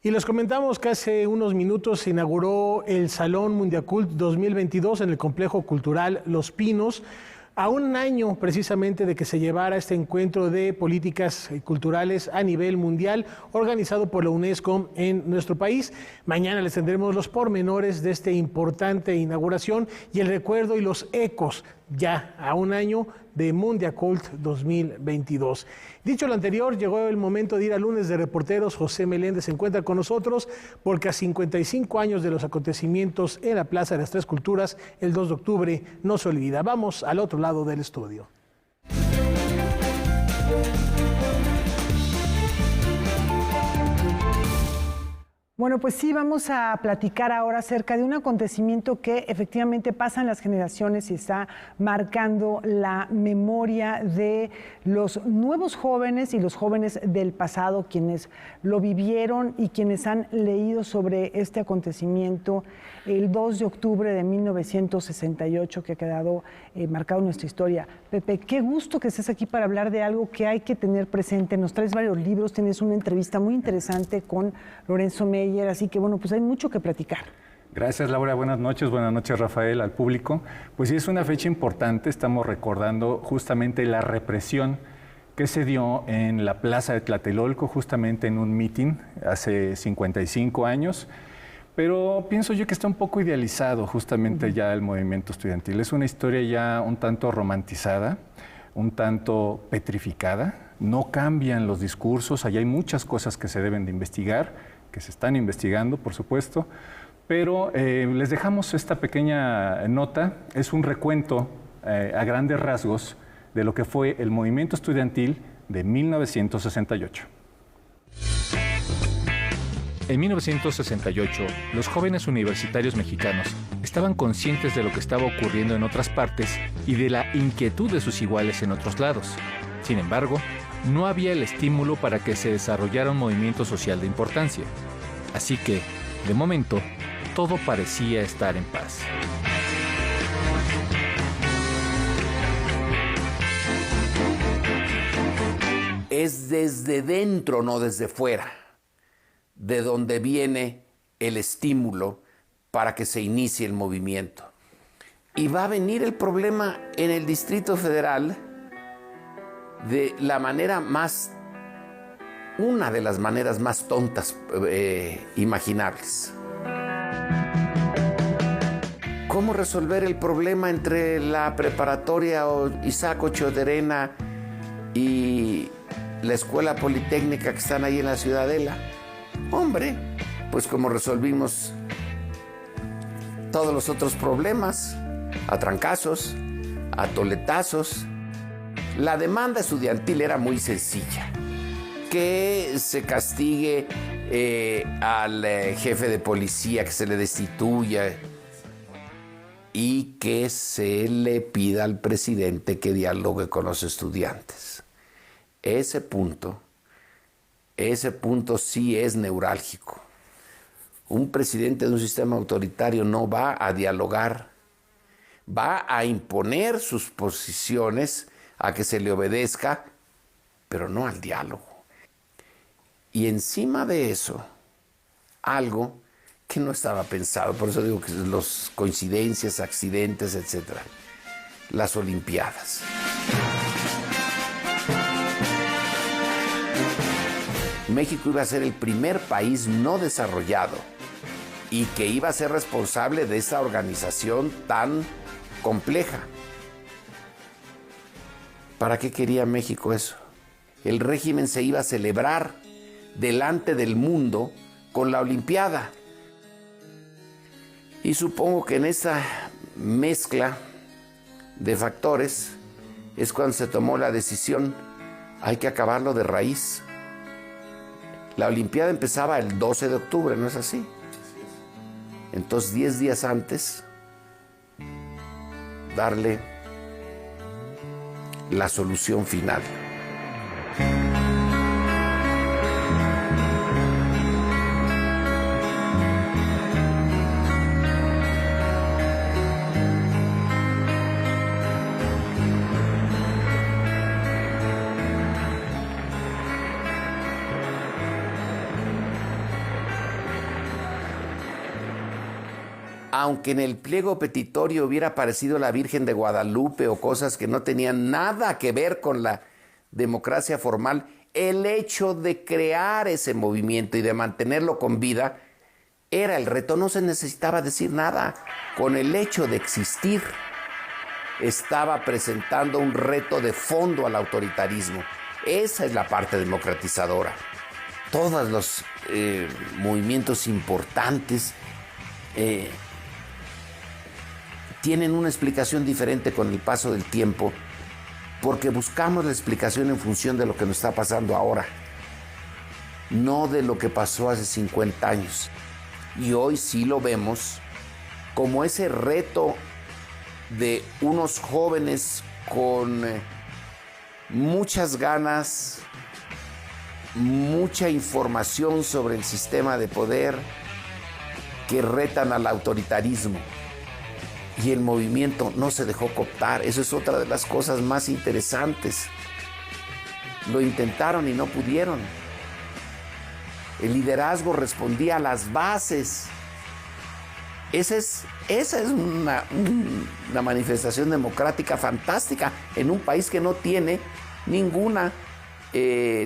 Y les comentamos que hace unos minutos se inauguró el Salón Mundiacult 2022 en el Complejo Cultural Los Pinos, a un año precisamente de que se llevara este encuentro de políticas culturales a nivel mundial organizado por la UNESCO en nuestro país. Mañana les tendremos los pormenores de esta importante inauguración y el recuerdo y los ecos ya a un año de Mundiacult 2022. Dicho lo anterior, llegó el momento de ir al lunes de reporteros. José Meléndez se encuentra con nosotros porque a 55 años de los acontecimientos en la Plaza de las Tres Culturas, el 2 de octubre no se olvida. Vamos al otro lado del estudio.
Bueno, pues sí, vamos a platicar ahora acerca de un acontecimiento que efectivamente pasa en las generaciones y está marcando la memoria de los nuevos jóvenes y los jóvenes del pasado, quienes lo vivieron y quienes han leído sobre este acontecimiento el 2 de octubre de 1968, que ha quedado marcado en nuestra historia. Pepe, qué gusto que estés aquí para hablar de algo que hay que tener presente. Nos traes varios libros, tienes una entrevista muy interesante con Lorenzo Meyer, así que bueno, pues hay mucho que platicar.
Gracias, Laura. Buenas noches, Rafael, al público. Pues sí, es una fecha importante, estamos recordando justamente la represión que se dio en la Plaza de Tlatelolco, justamente en un mitin hace 55 años. Pero pienso yo que está un poco idealizado justamente ya el movimiento estudiantil. Es una historia ya un tanto romantizada, un tanto petrificada. No cambian los discursos, allá hay muchas cosas que se deben de investigar, que se están investigando, por supuesto. Pero les dejamos esta pequeña nota. Es un recuento a grandes rasgos de lo que fue el movimiento estudiantil de 1968. En 1968, los jóvenes universitarios mexicanos estaban conscientes de lo que estaba ocurriendo en otras partes y de la inquietud de sus iguales en otros lados. Sin embargo, no había el estímulo para que se desarrollara un movimiento social de importancia. Así que, de momento, todo parecía estar en paz.
Es desde dentro, no desde fuera, de donde viene el estímulo para que se inicie el movimiento. Y va a venir el problema en el Distrito Federal de la manera más, una de las maneras más tontas imaginables. ¿Cómo resolver el problema entre la preparatoria Isaac Ochoa de Herena y la Escuela Politécnica que están ahí en la Ciudadela? Hombre, pues como resolvimos todos los otros problemas, a trancazos, a toletazos. La demanda estudiantil era muy sencilla. Que se castigue al jefe de policía, que se le destituya, y que se le pida al presidente que dialogue con los estudiantes. Ese punto sí es neurálgico. Un presidente de un sistema autoritario no va a dialogar, va a imponer sus posiciones, a que se le obedezca, pero no al diálogo. Y encima de eso, algo que no estaba pensado, por eso digo que las coincidencias, accidentes, etc. Las Olimpiadas. México iba a ser el primer país no desarrollado y que iba a ser responsable de esa organización tan compleja. ¿Para qué quería México eso? El régimen se iba a celebrar delante del mundo con la Olimpiada. Y supongo que en esa mezcla de factores es cuando se tomó la decisión, hay que acabarlo de raíz. La Olimpiada empezaba el 12 de octubre, ¿no es así? Entonces, 10 días antes, darle la solución final. Aunque en el pliego petitorio hubiera aparecido la Virgen de Guadalupe o cosas que no tenían nada que ver con la democracia formal, el hecho de crear ese movimiento y de mantenerlo con vida era el reto. No se necesitaba decir nada. Con el hecho de existir, estaba presentando un reto de fondo al autoritarismo. Esa es la parte democratizadora. Todos los movimientos importantes tienen una explicación diferente con el paso del tiempo, porque buscamos la explicación en función de lo que nos está pasando ahora, no de lo que pasó hace 50 años. Y hoy sí lo vemos como ese reto de unos jóvenes con muchas ganas, mucha información sobre el sistema de poder, que retan al autoritarismo. Y el movimiento no se dejó cooptar. Eso es otra de las cosas más interesantes. Lo intentaron y no pudieron. El liderazgo respondía a las bases. Esa es una manifestación democrática fantástica en un país que no tiene ninguna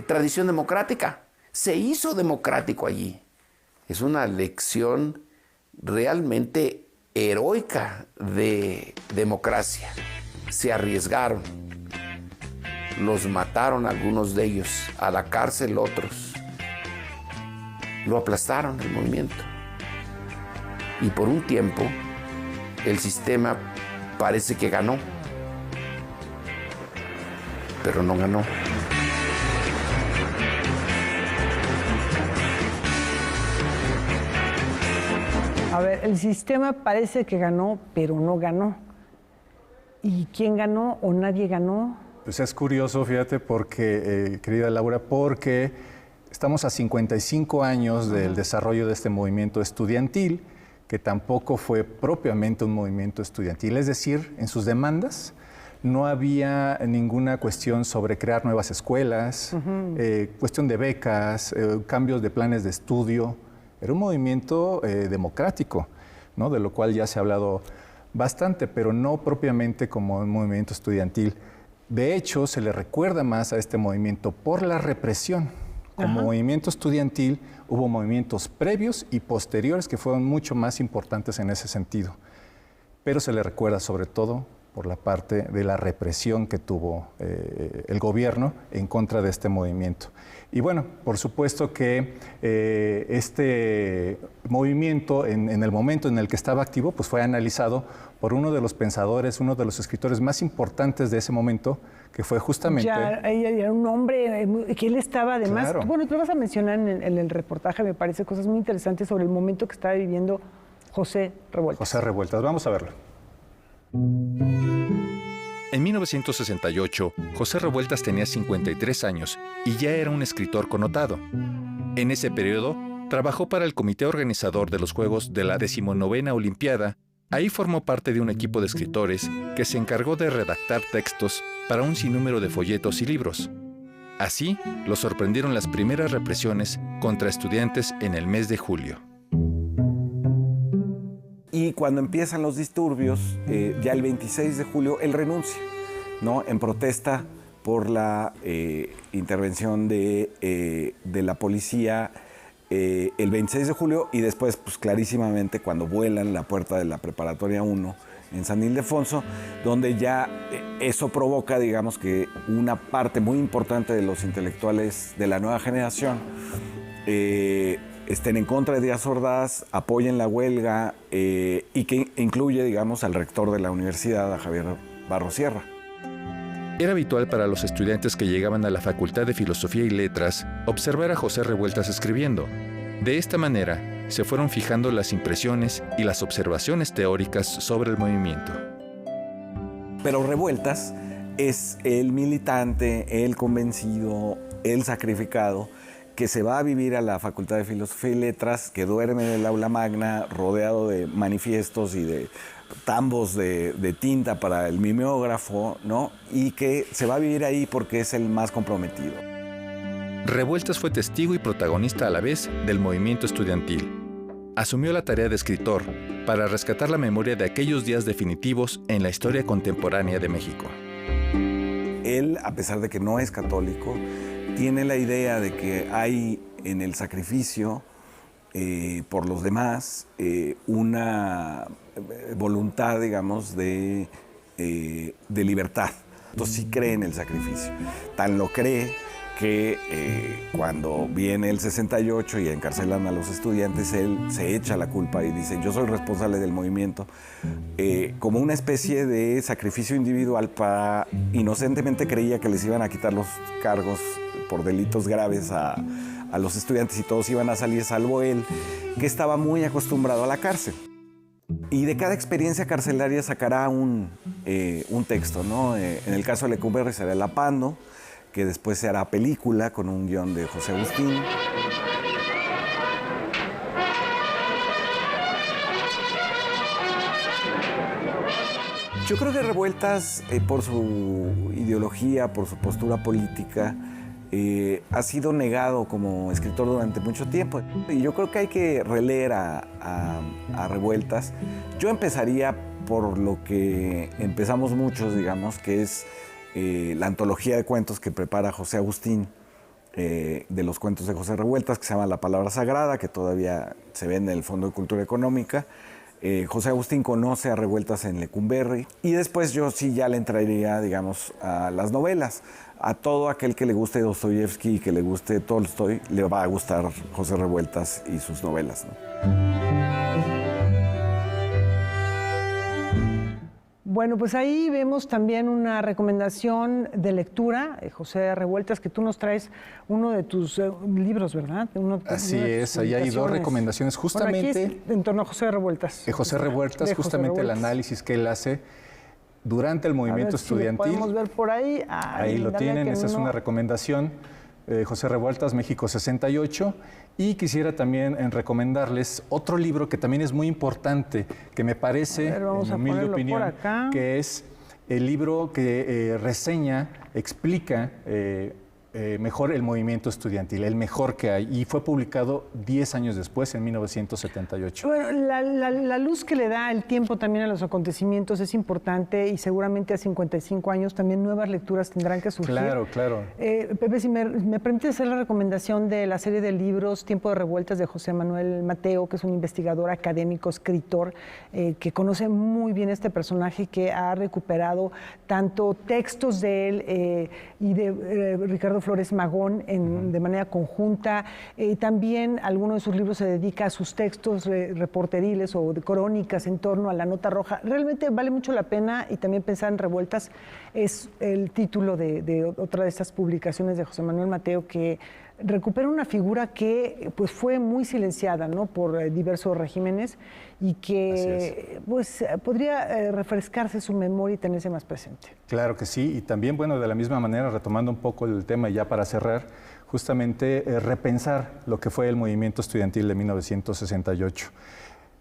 tradición democrática. Se hizo democrático allí. Es una lección realmente heroica de democracia. Se arriesgaron, los mataron algunos de ellos, a la cárcel otros, lo aplastaron el movimiento. Y por un tiempo el sistema parece que ganó, pero no ganó.
A ver, el sistema parece que ganó, pero no ganó. ¿Y quién ganó o nadie ganó?
Pues es curioso, fíjate, porque, querida Laura, porque estamos a 55 años del desarrollo de este movimiento estudiantil, que tampoco fue propiamente un movimiento estudiantil. Es decir, en sus demandas no había ninguna cuestión sobre crear nuevas escuelas, cuestión de becas, cambios de planes de estudio. Era un movimiento democrático, ¿no? De lo cual ya se ha hablado bastante, pero no propiamente como un movimiento estudiantil. De hecho, se le recuerda más a este movimiento por la represión. Como movimiento estudiantil hubo movimientos previos y posteriores que fueron mucho más importantes en ese sentido. Pero se le recuerda sobre todo por la parte de la represión que tuvo el gobierno en contra de este movimiento. Y bueno, por supuesto que este movimiento, en el momento en el que estaba activo, pues fue analizado por uno de los pensadores, uno de los escritores más importantes de ese momento, que fue justamente...
Ya era un hombre que él estaba además... Claro. Bueno, tú vas a mencionar en el reportaje, me parece, cosas muy interesantes sobre el momento que estaba viviendo José Revueltas.
José Revueltas, vamos a verlo.
En 1968, José Revueltas tenía 53 años y ya era un escritor connotado. En ese periodo, trabajó para el comité organizador de los Juegos de la 19ª Olimpiada. Ahí formó parte de un equipo de escritores que se encargó de redactar textos para un sinnúmero de folletos y libros. Así, lo sorprendieron las primeras represiones contra estudiantes en el mes de julio.
Y cuando empiezan los disturbios, ya el 26 de julio, él renuncia, ¿no? En protesta por la intervención de la policía el 26 de julio y después, pues clarísimamente, cuando vuelan la puerta de la Preparatoria 1 en San Ildefonso, donde ya eso provoca, digamos, que una parte muy importante de los intelectuales de la nueva generación estén en contra de Díaz Ordaz, apoyen la huelga y que incluye, digamos, al rector de la universidad, a Javier Barros Sierra.
Era habitual para los estudiantes que llegaban a la Facultad de Filosofía y Letras observar a José Revueltas escribiendo. De esta manera, se fueron fijando las impresiones y las observaciones teóricas sobre el movimiento.
Pero Revueltas es el militante, el convencido, el sacrificado, que se va a vivir a la Facultad de Filosofía y Letras, que duerme en el aula magna rodeado de manifiestos y de tambos de tinta para el mimeógrafo, ¿no? Y que se va a vivir ahí porque es el más comprometido.
Revueltas fue testigo y protagonista a la vez del movimiento estudiantil. Asumió la tarea de escritor para rescatar la memoria de aquellos días definitivos en la historia contemporánea de México.
Él, a pesar de que no es católico, tiene la idea de que hay en el sacrificio por los demás una voluntad, digamos, de libertad. Entonces sí cree en el sacrificio. Tan lo cree que cuando viene el 68 y encarcelan a los estudiantes, él se echa la culpa y dice: yo soy responsable del movimiento, como una especie de sacrificio individual. Inocentemente creía que les iban a quitar los cargos por delitos graves a los estudiantes y todos iban a salir salvo él, que estaba muy acostumbrado a la cárcel. Y de cada experiencia carcelaria sacará un texto, ¿no? En el caso de Lecumberri será El Apando, que después se hará película con un guión de José Agustín. Yo creo que Revueltas, por su ideología, por su postura política, ha sido negado como escritor durante mucho tiempo. Y yo creo que hay que releer a Revueltas. Yo empezaría por lo que empezamos muchos, digamos, que es la antología de cuentos que prepara José Agustín, de los cuentos de José Revueltas, que se llama La Palabra Sagrada, que todavía se vende en el Fondo de Cultura Económica. José Agustín conoce a Revueltas en Lecumberri. Y después yo sí ya le entraría, digamos, a las novelas. A todo aquel que le guste Dostoyevsky y que le guste Tolstoy, le va a gustar José Revueltas y sus novelas, ¿no?
Bueno, pues ahí vemos también una recomendación de lectura, José Revueltas, que tú nos traes uno de tus libros, ¿verdad?
Así es, ahí hay dos recomendaciones justamente.
Bueno, aquí es en torno a José Revueltas.
José Revueltas, justamente el análisis que él hace durante el movimiento estudiantil.
Si lo podemos ver por ahí.
Ahí lo tienen, esa es una recomendación. José Revueltas, México 68. Y quisiera también recomendarles otro libro que también es muy importante, que me parece, en mi humilde opinión, que es el libro que reseña, explica mejor el movimiento estudiantil, el mejor que hay, y fue publicado 10 años después, en 1978.
Bueno, la luz que le da el tiempo también a los acontecimientos es importante, y seguramente a 55 años también nuevas lecturas tendrán que surgir.
Claro, claro.
Pepe, si me permite hacer la recomendación de la serie de libros Tiempo de Revueltas de José Manuel Mateo, que es un investigador académico, escritor, que conoce muy bien este personaje, que ha recuperado tanto textos de él y de Ricardo Flores Magón de manera conjunta. También alguno de sus libros se dedica a sus textos reporteriles o de crónicas en torno a la nota roja. Realmente vale mucho la pena, y también pensar en Revueltas es el título de otra de estas publicaciones de José Manuel Mateo, que recupera una figura que pues fue muy silenciada, ¿no?, por diversos regímenes y que pues podría refrescarse su memoria y tenerse más presente.
Claro que sí, y también, bueno, de la misma manera, retomando un poco el tema ya para cerrar, justamente repensar lo que fue el movimiento estudiantil de 1968.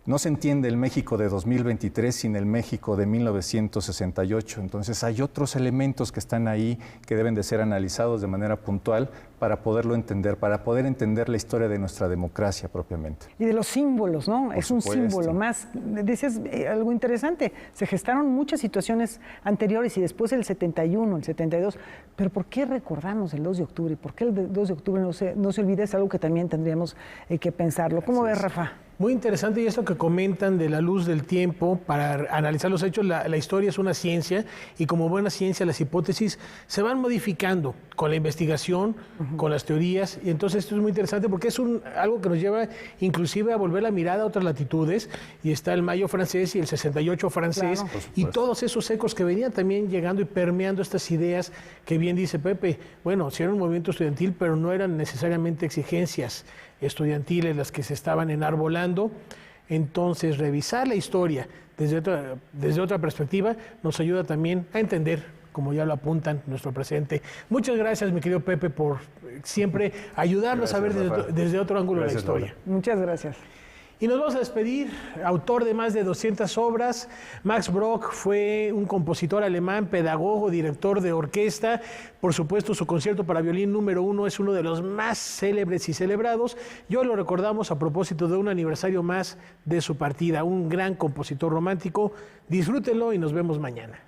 No se entiende el México de 2023 sin el México de 1968. Entonces hay otros elementos que están ahí que deben de ser analizados de manera puntual para poderlo entender, para poder entender la historia de nuestra democracia propiamente.
Y de los símbolos, ¿no?
Por
es un
supuesto.
símbolo más. Decías algo interesante, se gestaron muchas situaciones anteriores y después el 71, el 72, pero ¿por qué recordamos el 2 de octubre? ¿Por qué el 2 de octubre no se olvida? Es algo que también tendríamos que pensarlo. ¿Cómo ves, Rafa?
Muy interesante, y esto que comentan de la luz del tiempo para analizar los hechos. La historia es una ciencia y como buena ciencia las hipótesis se van modificando con la investigación, con las teorías, y entonces esto es muy interesante porque es algo que nos lleva inclusive a volver la mirada a otras latitudes, y está el Mayo francés y el 68 francés, claro, y todos esos ecos que venían también llegando y permeando estas ideas que bien dice Pepe. Bueno, sí era un movimiento estudiantil, pero no eran necesariamente exigencias estudiantiles las que se estaban enarbolando. Entonces, revisar la historia desde otra perspectiva nos ayuda también a entender, como ya lo apuntan, nuestro presente. Muchas gracias, mi querido Pepe, por siempre ayudarnos a ver desde otro ángulo la historia.
Lola. Muchas gracias.
Y nos vamos a despedir, autor de más de 200 obras. Max Brock fue un compositor alemán, pedagogo, director de orquesta. Por supuesto, su concierto para violín número 1 es uno de los más célebres y celebrados. Y hoy lo recordamos a propósito de un aniversario más de su partida. Un gran compositor romántico. Disfrútenlo y nos vemos mañana.